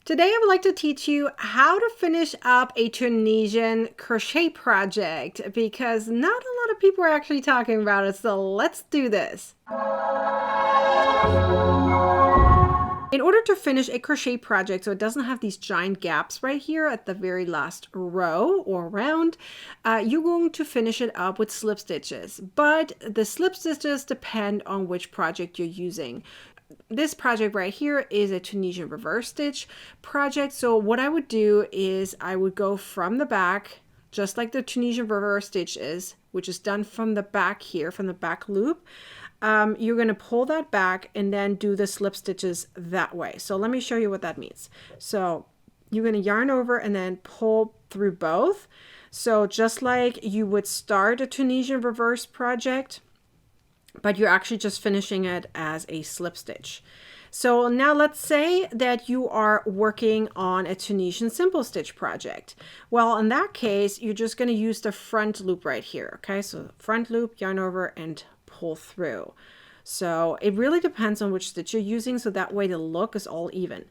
Today I would like to teach you how to finish up a Tunisian crochet project because not a lot of people are actually talking about it, so let's do this. In order to finish a crochet project so it doesn't have these giant gaps right here at the very last row or round, you're going to finish it up with slip stitches. But the slip stitches depend on which project you're using. This project right here is a Tunisian reverse stitch project. So what I would do is I would go from the back, just like the Tunisian reverse stitch is, which is done from the back here, from the back loop. You're going to pull that back and then do the slip stitches that way. So let me show you what that means. So you're going to yarn over and then pull through both. So just like you would start a Tunisian reverse project, but you're actually just finishing it as a slip stitch. So now let's say that you are working on a Tunisian simple stitch project. Well, in that case, you're just going to use the front loop right here. Okay, so front loop, yarn over and pull through. So it really depends on which stitch you're using, so that way the look is all even.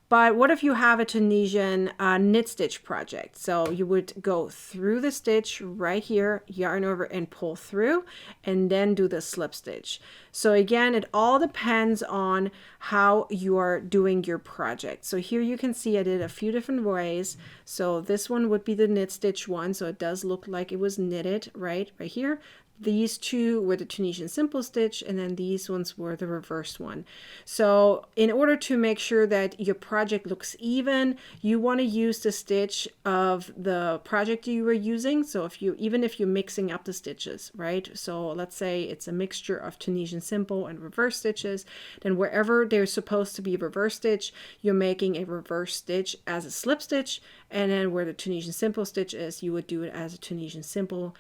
But what if you have a Tunisian knit stitch project? So you would go through the stitch right here, yarn over and pull through, and then do the slip stitch. So again, it all depends on how you are doing your project. So here you can see I did a few different ways. So this one would be the knit stitch one. So it does look like it was knitted right here. These two were the Tunisian simple stitch, and then these ones were the reverse one. So in order to make sure that your project looks even, you want to use the stitch of the project you were using. So even if you're mixing up the stitches, right? So let's say it's a mixture of Tunisian simple and reverse stitches, then wherever there's supposed to be a reverse stitch, you're making a reverse stitch as a slip stitch, and then where the Tunisian simple stitch is, you would do it as a Tunisian simple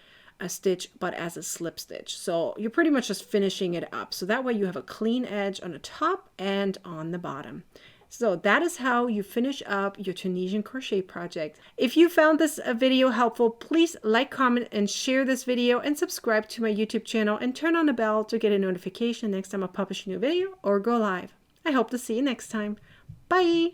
stitch but as a slip stitch. So you're pretty much just finishing it up, so that way you have a clean edge on the top and on the bottom. So that is how you finish up your Tunisian crochet project. If you found this video helpful, please like, comment, and share this video, and subscribe to my YouTube channel and turn on the bell to get a notification next time I publish a new video or go live. I hope to see you next time. Bye!